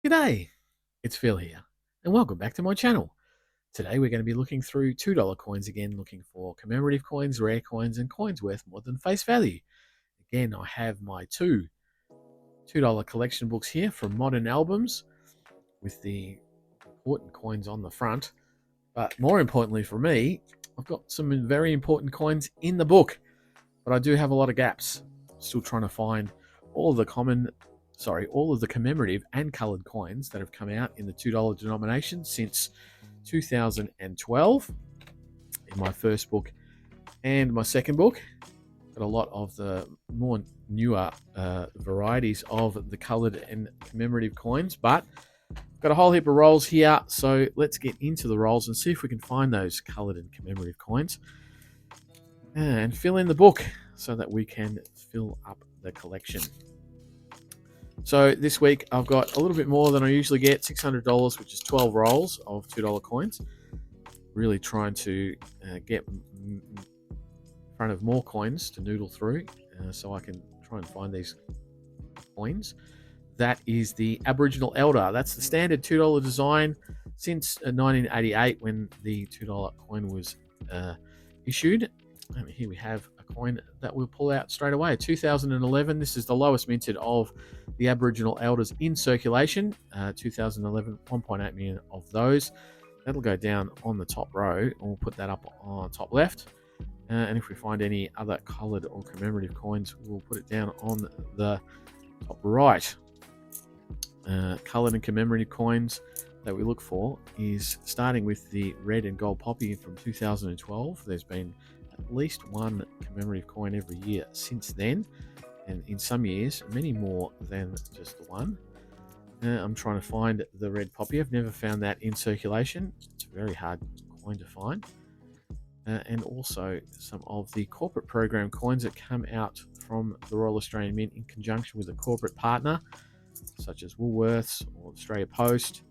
G'day, it's Phil here, and welcome back to my channel. Today we're going to be looking through $2 coins again, looking for commemorative coins, rare coins, and coins worth more than face value. Again, I have my two $2 collection books here from Modern Albums with the important coins on the front. But more importantly for me, I've got some very important coins in the book, but I do have a lot of gaps. Still trying to find all of the commemorative and colored coins that have come out in the $2 denomination since 2012 in my first book and my second book. Got a lot of the more newer varieties of the colored and commemorative coins, but got a whole heap of rolls here, so let's get into the rolls and see if we can find those colored and commemorative coins and fill in the book so that we can fill up the collection. So this week I've got a little bit more than I usually get, $600, which is 12 rolls of $2 coins. Really trying to get in front of more coins to noodle through so I can try and find these coins. That is the Aboriginal Elder. That's the standard $2 design since 1988 when the $2 coin was issued. And here we have a coin that we'll pull out straight away. 2011. This is the lowest minted of the Aboriginal Elders in circulation. 2011, 1.8 million of those. That'll go down on the top row, and we'll put that up on top left. And if we find any other coloured or commemorative coins, we'll put it down on the top right. Coloured and commemorative coins that we look for is starting with the red and gold poppy from 2012. There's been at least one commemorative coin every year since then, and in some years many more than just the one. I'm trying to find the red poppy. I've never found that in circulation. It's a very hard coin to find. And also some of the corporate program coins that come out from the Royal Australian Mint in conjunction with a corporate partner such as Woolworths or Australia Post,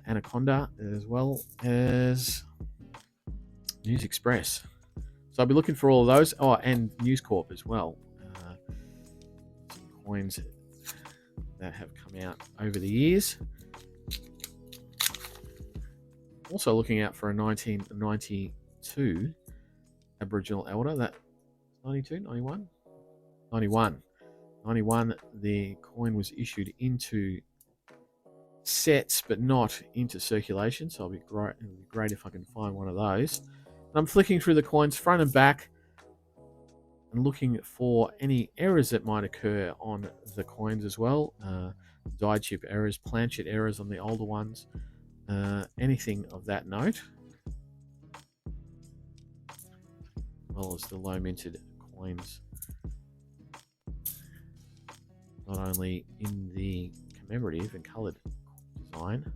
Anaconda, as well as News Express. So I'll be looking for all of those. Oh, and News Corp as well. Some coins that have come out over the years. Also looking out for a 1992 Aboriginal Elder. That 92, 91? 91. 91, the coin was issued into sets but not into circulation, so it'll be great if I can find one of those. And I'm flicking through the coins front and back and looking for any errors that might occur on the coins as well. Die chip errors, planchet errors on the older ones, anything of that note, as well as the low minted coins, not only in the commemorative and coloured design,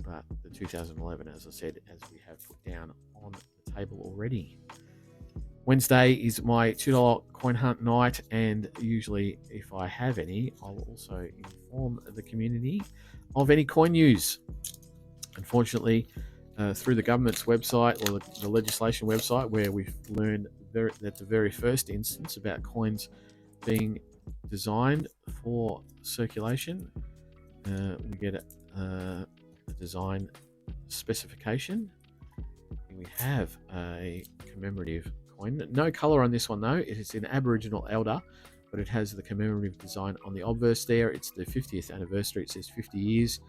but the 2011, as I said, as we have put down on the table already. Wednesday is my $2 coin hunt night, and usually if I have any, I'll also inform the community of any coin news. Unfortunately, through the government's website or the legislation website, where we've learned at the very first instance about coins being designed for circulation, we get a design specification. And we have a commemorative coin. No color on this one though. It is an Aboriginal Elder, but it has the commemorative design on the obverse there. It's the 50th anniversary. It says 50 years.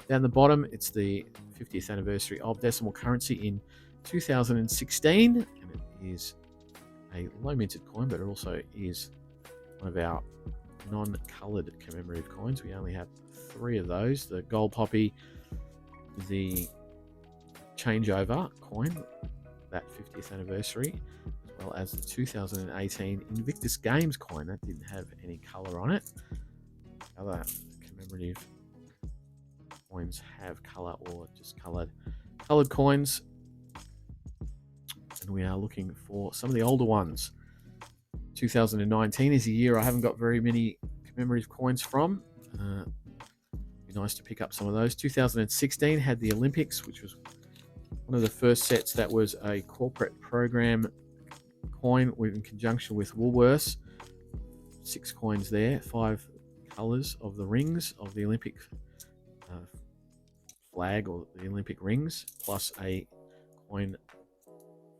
Down the bottom, it's the 50th anniversary of decimal currency in 2016, and it is a low minted coin, but it also is one of our non-colored commemorative coins. We only have 3 of those: the gold poppy, the changeover coin, that 50th anniversary, as well as the 2018 Invictus Games coin that didn't have any color on it. Other commemorative coins have color or just colored coins, and we are looking for some of the older ones. 2019 is a year I haven't got very many commemorative coins from. Be nice to pick up some of those. 2016 had the Olympics, which was one of the first sets that was a corporate program coin in conjunction with Woolworths. 6 coins there, 5 colours of the rings of the Olympic flag or the Olympic rings, plus a coin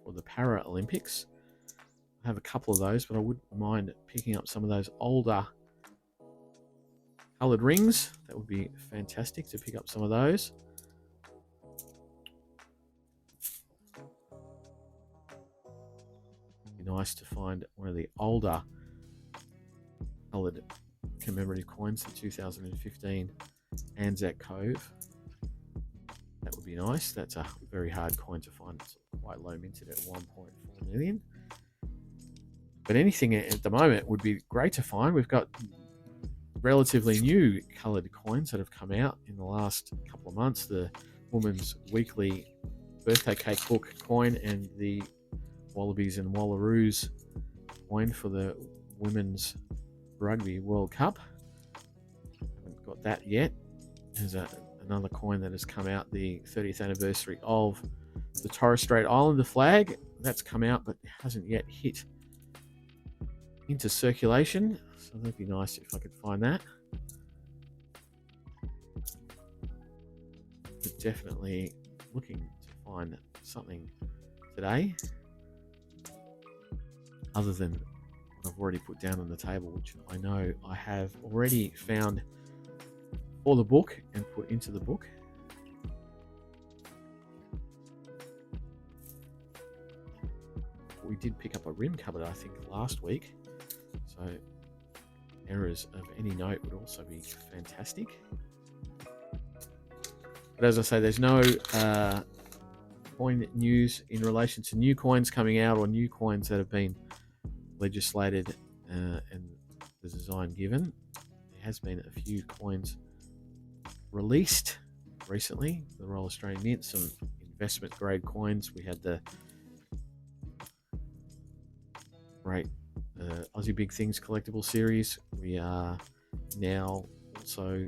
for the Paralympics. I have a couple of those, but I wouldn't mind picking up some of those older coloured rings. That would be fantastic to pick up some of those. Be nice to find one of the older coloured commemorative coins, the 2015 Anzac Cove. That would be nice. That's a very hard coin to find. It's quite low minted at 1.4 million. But anything at the moment would be great to find. We've got relatively new coloured coins that have come out in the last couple of months. The Woman's Weekly Birthday Cake Book coin and the Wallabies and Wallaroos coin for the Women's Rugby World Cup. Haven't got that yet. There's another coin that has come out, the 30th anniversary of the Torres Strait Islander flag. That's come out but hasn't yet hit into circulation, so that'd be nice if I could find that. But definitely looking to find something today other than what I've already put down on the table, which I know I have already found for the book and put into the book. We did pick up a rim cupboard, I think, last week, so errors of any note would also be fantastic. But as I say, there's no coin news in relation to new coins coming out or new coins that have been legislated and the design given. There has been a few coins released recently, the Royal Australian Mint, some investment grade coins. We had the great Aussie Big Things collectible series. We are now also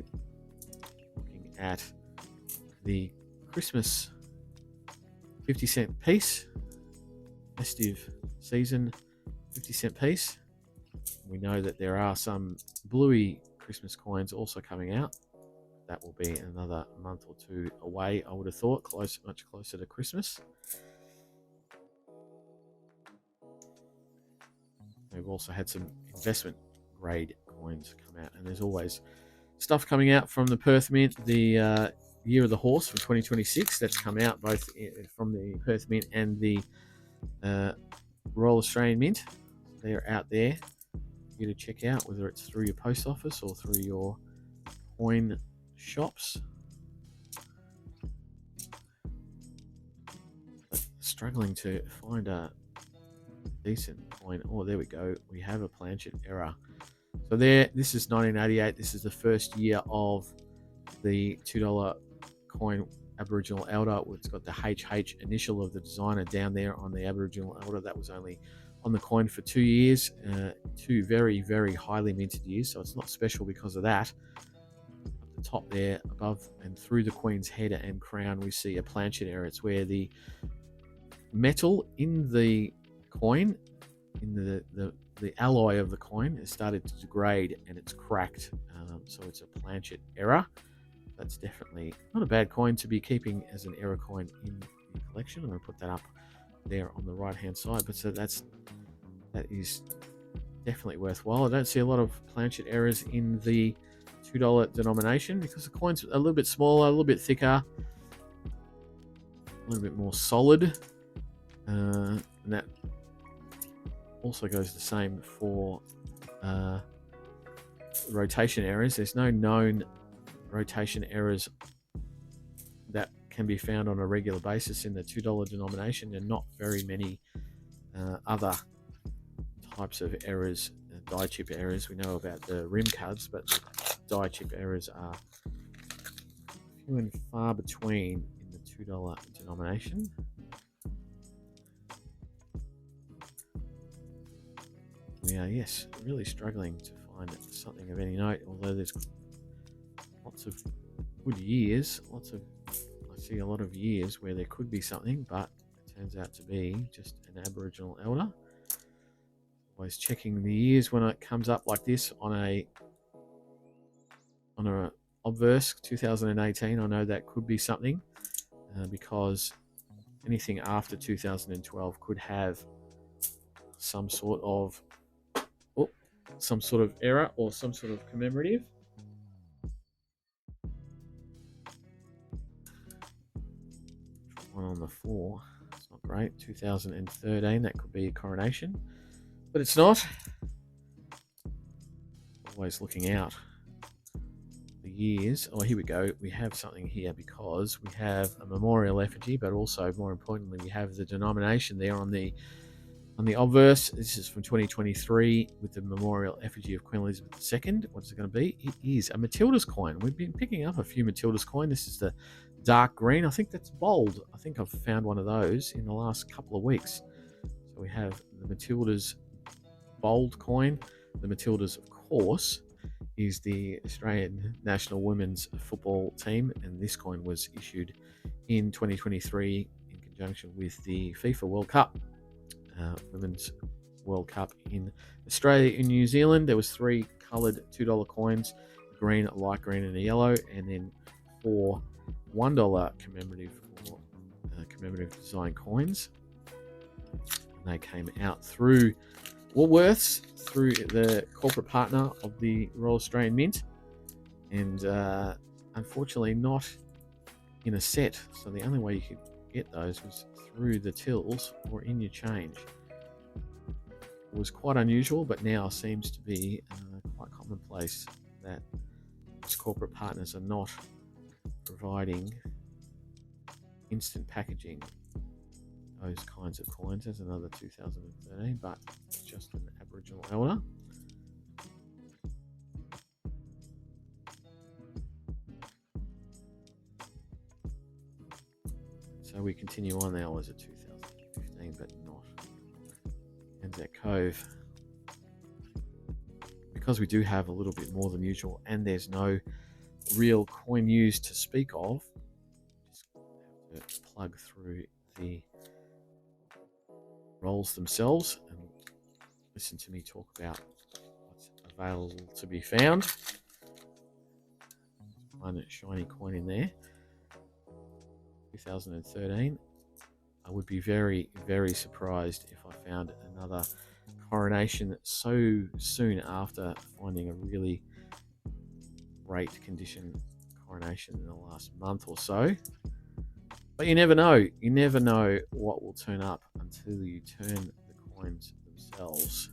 looking at the Christmas 50-cent piece, festive season 50-cent piece. We know that there are some bluey Christmas coins also coming out. That will be another month or two away, I would have thought, much closer to Christmas. We've also had some investment grade coins come out, and there's always stuff coming out from the Perth Mint, the Year of the Horse from 2026. That's come out both from the Perth Mint and the Royal Australian Mint. They're out there for you to check out, whether it's through your post office or through your coin shops. But struggling to find a decent coin. Oh, there we go. We have a planchet error. So there, this is 1988. This is the first year of the $2 coin Aboriginal Elder. It's got the HH initial of the designer down there on the Aboriginal Elder. That was only on the coin for 2 years, 2 very, very highly minted years. So it's not special because of that. At the top there, above and through the Queen's head and crown, we see a planchet error. It's where the metal in the coin, in the alloy of the coin, has started to degrade and it's cracked. So it's a planchet error. That's definitely not a bad coin to be keeping as an error coin in your collection. I'm going to put that up there on the right hand side. But so that is definitely worthwhile. I don't see a lot of planchet errors in the $2 denomination because the coin's a little bit smaller, a little bit thicker, a little bit more solid, and that also goes the same for rotation errors. There's no known rotation errors that can be found on a regular basis in the $2 denomination, and not very many other types of errors, die chip errors. We know about the rim cards, but the die chip errors are few and far between in the $2 denomination. We are, yes, really struggling to find something of any note, although there's lots of good years, I see a lot of years where there could be something, but it turns out to be just an Aboriginal Elder. Always checking the years when it comes up like this on a on a obverse 2018. I know that could be something because anything after 2012 could have some sort of error or some sort of commemorative. One on the 4. It's not great. 2013, that could be a coronation, but it's not. Always looking out the years. Oh, here we go. We have something here because we have a memorial effigy, but also more importantly, we have the denomination there on the obverse. This is from 2023 with the memorial effigy of Queen Elizabeth II. What's it going to be? It is a Matilda's coin. We've been picking up a few Matilda's coin. This is the dark green. I think that's bold. I think I've found one of those in the last couple of weeks. So we have the Matilda's bold coin. The Matildas, of course, is the Australian national women's football team, and this coin was issued in 2023 in conjunction with the FIFA World Cup, Women's World Cup in Australia and New Zealand. There was 3 coloured $2 coins, green, light green, and a yellow, and then 4 $1 commemorative or commemorative design coins. And they came out through Woolworths, through the corporate partner of the Royal Australian Mint, and unfortunately not in a set. So the only way you could get those was through the tills or in your change. It was quite unusual, but now seems to be quite commonplace that these corporate partners are not providing instant packaging those kinds of coins. There's another 2013, but just an Aboriginal elder. So we continue on now as a 2015, but not Anzac Cove. Because we do have a little bit more than usual and there's no real coin used to speak of, just have to plug through the rolls themselves and listen to me talk about what's available to be found. One shiny coin in there, 2013. I would be very, very surprised if I found another coronation so soon after finding a really great condition coronation in the last month or so. But you never know. You never know what will turn up until you turn the coins themselves.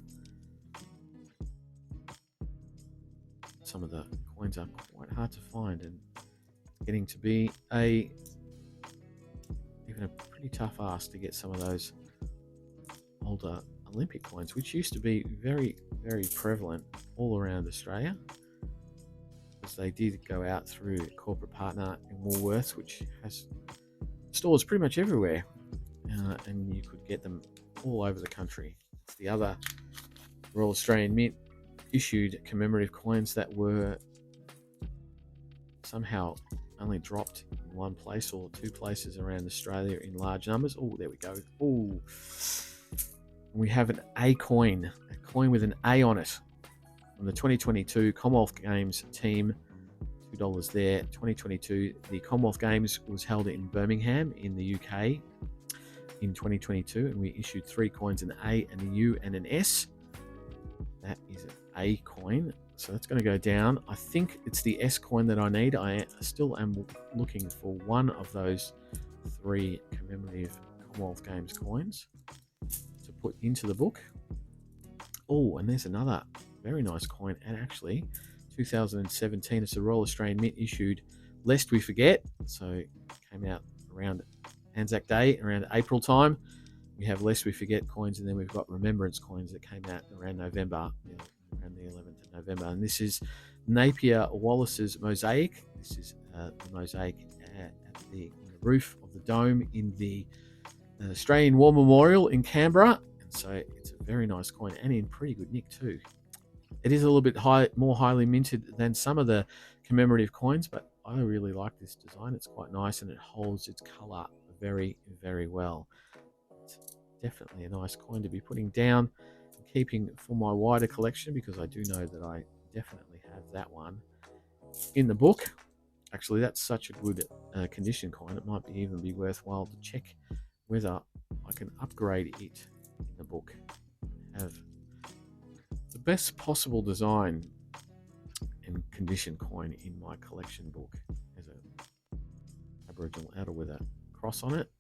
Some of the coins are quite hard to find, and getting to be even a pretty tough ask to get some of those older Olympic coins, which used to be very, very prevalent all around Australia, because they did go out through a corporate partner in Woolworths, which has stores pretty much everywhere, and you could get them all over the country. It's the other Royal Australian Mint issued commemorative coins that were somehow only dropped in one place or 2 places around Australia in large numbers. Oh, there we go. Oh, we have an A coin, a coin with an A on it, from the 2022 Commonwealth Games team. $2 there. 2022, the Commonwealth Games was held in Birmingham in the UK in 2022, and we issued 3 coins, an A, and a U, and an S. That is an A coin, so that's going to go down. I think it's the S coin that I need. I still am looking for one of those 3 commemorative Commonwealth Games coins to put into the book. Oh, and there's another very nice coin, and actually 2017, it's a Royal Australian Mint issued Lest We Forget, so it came out around Anzac Day, around April time. We have Lest We Forget coins, and then we've got Remembrance coins that came out around November, around the 11th of November. And this is Napier Wallace's mosaic. This is the mosaic at the roof of the dome in the Australian War Memorial in Canberra. And so it's a very nice coin and in pretty good nick too. It is a little bit more highly minted than some of the commemorative coins, but I really like this design. It's quite nice and it holds its colour very, very well. It's definitely a nice coin to be putting down and keeping for my wider collection, because I do know that I definitely have that one in the book. Actually, that's such a good condition coin. It might even be worthwhile to check whether I can upgrade it in the book. Have the best possible design and condition coin in my collection book. There's a Aboriginal outer with a cross on it.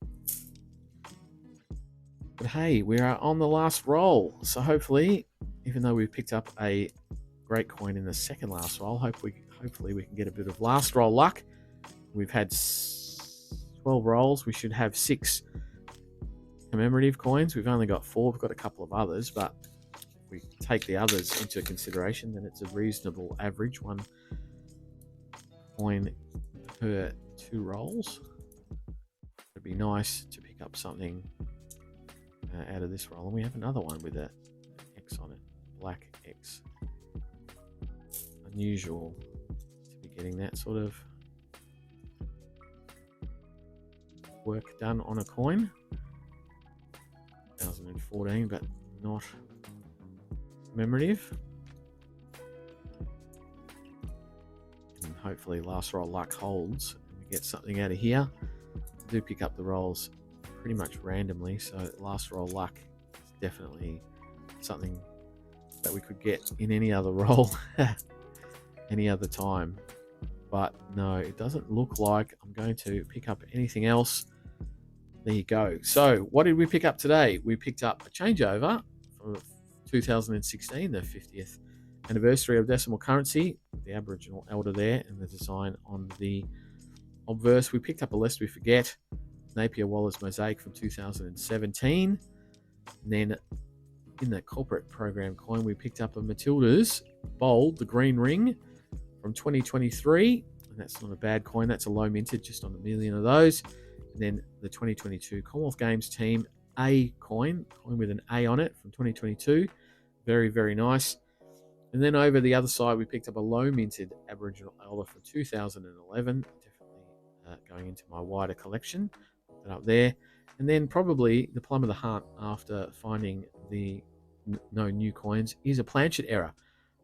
But hey, we are on the last roll, so hopefully, even though we've picked up a great coin in the second last roll, hopefully we can get a bit of last roll luck. We've had 12 rolls. We should have 6 commemorative coins. We've only got 4. We've got a couple of others, but if we take the others into consideration, then it's a reasonable average, 1 coin per 2 rolls. It'd be nice to pick up something out of this roll. And we have another one with an X on it, black X. Unusual to be getting that sort of work done on a coin. 2014, but not commemorative. And hopefully last roll luck holds and we get something out of here. I do pick up the rolls pretty much randomly, so last roll luck is definitely something that we could get in any other roll any other time. But no, it doesn't look like I'm going to pick up anything else. There you go. So what did we pick up today? We picked up a changeover for 2016, the 50th anniversary of decimal currency, the Aboriginal elder there and the design on the obverse. We picked up a lest we forget Napier Waller's mosaic from 2017. And then in the corporate program coin, we picked up a Matilda's Bold, the green ring from 2023. And that's not a bad coin. That's a low minted, just on 1 million of those. And then the 2022 Commonwealth Games team A coin with an A on it from 2022. Very, very nice. And then over the other side, we picked up a low minted Aboriginal elder from 2011. Definitely going into my wider collection. Put that up there. And then probably the plum of the hunt after finding the no new coins is a planchet error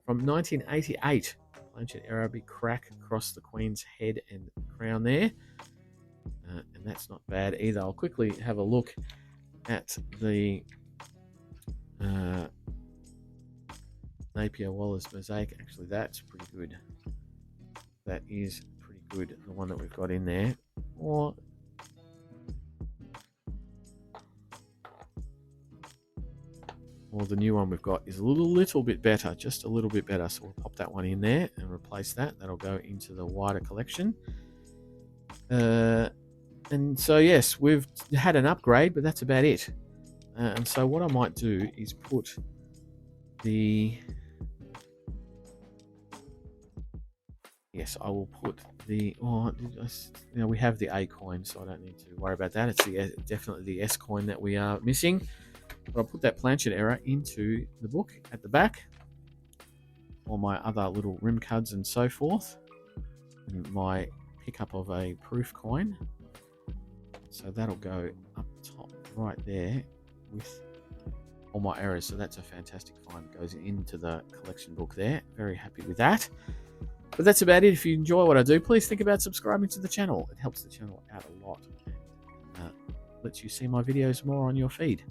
from 1988. Planchet error, big crack across the Queen's head and crown there. And that's not bad either. I'll quickly have a look at the Napier Waller's mosaic. Actually, that's pretty good. That is pretty good, the one that we've got in there. Or the new one we've got is a little bit better, just a little bit better. So we'll pop that one in there and replace that. That'll go into the wider collection. And so, yes, we've had an upgrade, but that's about it. And so what I might do is put the... Yes, I will put the... we have the A coin, so I don't need to worry about that. It's definitely the S coin that we are missing. But I'll put that planchet error into the book at the back. All my other little rim cuds and so forth. And my pickup of a proof coin. So that'll go up top right there with all my errors. So that's a fantastic find. It goes into the collection book there. Very happy with that. But that's about it. If you enjoy what I do, please think about subscribing to the channel. It helps the channel out a lot. And lets you see my videos more on your feed.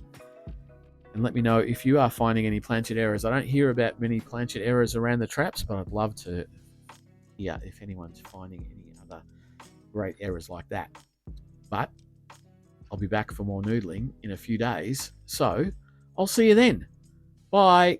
And let me know if you are finding any planchet errors. I don't hear about many planchet errors around the traps, but I'd love to hear if anyone's finding any other great errors like that. But I'll be back for more noodling in a few days, so I'll see you then. Bye.